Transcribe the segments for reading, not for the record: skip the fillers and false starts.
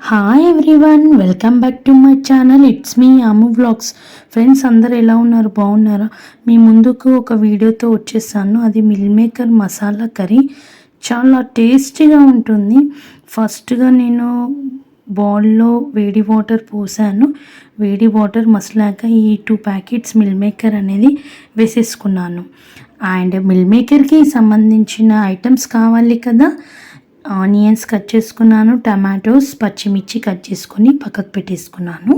Hi everyone, welcome back to my channel. It's me Ammu vlogs. Friends, అందరు ఎలా ఉన్నారు? బాగున్నారా? మీ ముందుకు ఒక వీడియోతో వచ్చేసాను. అది మిల్ మేకర్ మసాలా కర్రీ. చాలా టేస్టీగా ఉంటుంది. ఫస్ట్గా నేను బౌల్లో వేడి వాటర్ పోసాను. వేడి వాటర్ మసలాక ఈ 2 ప్యాకెట్స్ మిల్ మేకర్ అనేది వేసేసుకున్నాను. అండ్ మిల్ మేకర్కి సంబంధించిన ఐటమ్స్ కావాలి కదా. ఆనియన్స్ కట్ చేసుకున్నాను, టమాటోస్, పచ్చిమిర్చి కట్ చేసుకొని పక్కకు పెట్టేసుకున్నాను.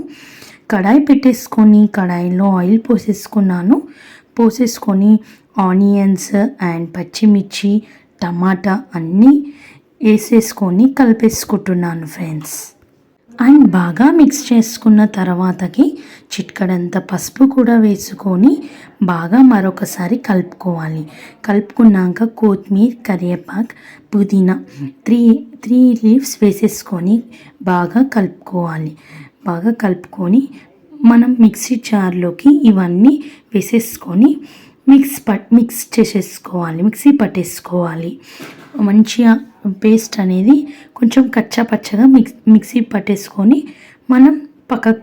కడాయి పెట్టేసుకొని కడాయిలో ఆయిల్ పోసేసుకొని ఆనియన్స్ అండ్ పచ్చిమిర్చి, టమాటా అన్నీ వేసేసుకొని కలిపేసుకుంటున్నాను ఫ్రెండ్స్. అండ్ బాగా మిక్స్ చేసుకున్న తర్వాతకి చిటికెడంత పసుపు కూడా వేసుకొని బాగా మరొకసారి కలుపుకోవాలి. కలుపుకున్నాక కొత్తిమీర, కరివేపాకు, పుదీనా 3 లీవ్స్ వేసేసుకొని బాగా కలుపుకోవాలి. బాగా కలుపుకొని మనం మిక్సీ జార్లోకి ఇవన్నీ వేసేసుకొని మిక్సీ పట్టేసుకోవాలి. మంచిగా పేస్ట్ అనేది కొంచెం కచ్చా పచ్చగా మిక్సీ పట్టేసుకొని మనం పక్కకు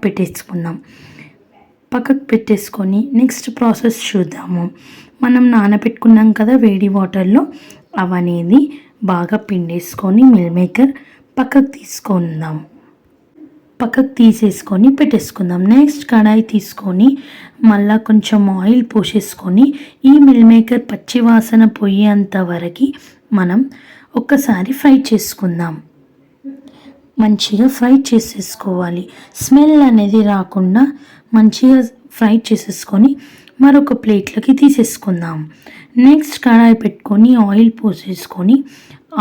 పెట్టేసుకొని నెక్స్ట్ ప్రాసెస్ చూద్దాము. మనం నానబెట్టుకున్నాం కదా వేడి వాటర్లో, అవనేది బాగా పిండేసుకొని మిల్ మేకర్ పక్కకు తీసేసుకొని పెట్టేసుకుందాం. నెక్స్ట్ కడాయి తీసుకొని మళ్ళీ కొంచెం ఆయిల్ పోసేసుకొని ఈ మిల్ మేకర్ పచ్చి వాసన పోయేంత వరకు మనం ఒక్కసారి ఫ్రై చేసుకుందాం. మంచిగా ఫ్రై చేసేసుకోవాలి. స్మెల్ అనేది రాకుండా మంచిగా ఫ్రై చేసేసుకొని మరొక ప్లేట్లోకి తీసేసుకుందాం. నెక్స్ట్ కడాయి పెట్టుకొని ఆయిల్ పోసేసుకొని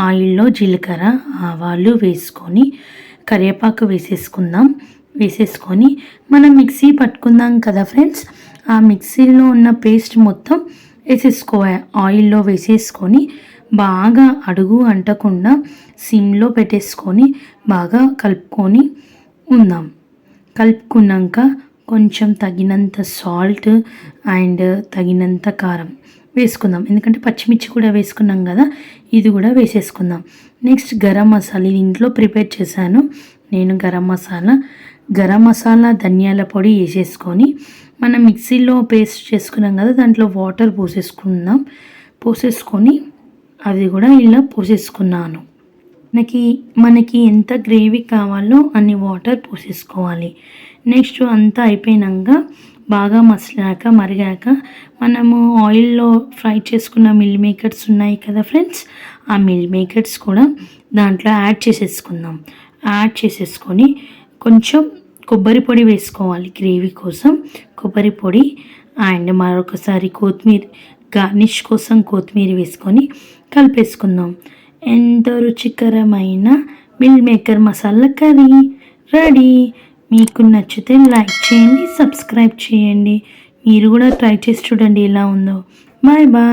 ఆయిల్లో జీలకర్ర, ఆవాలు వేసుకొని కరివేపాకు వేసేసుకొని మనం మిక్సీ పట్టుకుందాం కదా ఫ్రెండ్స్, ఆ మిక్సీలో ఉన్న పేస్ట్ మొత్తం వేసేసుకోవాలి. ఆయిల్లో వేసేసుకొని బాగా అడుగు అంటకుండా సిమ్లో పెట్టేసుకొని బాగా కలుపుకొని ఉందాం. కలుపుకున్నాక కొంచెం తగినంత సాల్ట్ అండ్ తగినంత కారం వేసుకుందాం. ఎందుకంటే పచ్చిమిర్చి కూడా వేసుకున్నాం కదా, ఇది కూడా వేసేసుకుందాం. నెక్స్ట్ గరం మసాలా, ఇది ఇంట్లో ప్రిపేర్ చేశాను నేను. గరం మసాలా ధనియాల పొడి వేసేసుకొని మనం మిక్సీలో పేస్ట్ చేసుకున్నాం కదా, దాంట్లో వాటర్ పోసేసుకొని అది కూడా ఇలా పోసేసుకున్నాను. మనకి ఎంత గ్రేవీ కావాలో అన్ని వాటర్ పోసేసుకోవాలి. నెక్స్ట్ అంతా అయిపోయినాక బాగా మరిగాక మనము ఆయిల్లో ఫ్రై చేసుకున్న మిల్ మేకర్స్ ఉన్నాయి కదా ఫ్రెండ్స్, ఆ మిల్ మేకర్స్ కూడా దాంట్లో యాడ్ చేసేసుకొని కొంచెం కొబ్బరి పొడి వేసుకోవాలి గ్రేవీ కోసం. కొబ్బరి పొడి అండ్ మరొకసారి గార్నిష్ కోసం కొత్తిమీర వేసుకొని కలిపేసుకుందాం. ఎంతో రుచికరమైన meal maker masala curry ready. మీకు నచ్చితే లైక్ చేయండి, సబ్స్క్రైబ్ చేయండి. మీరు కూడా ట్రై చేసి చూడండి ఎలా ఉందో. Bye bye.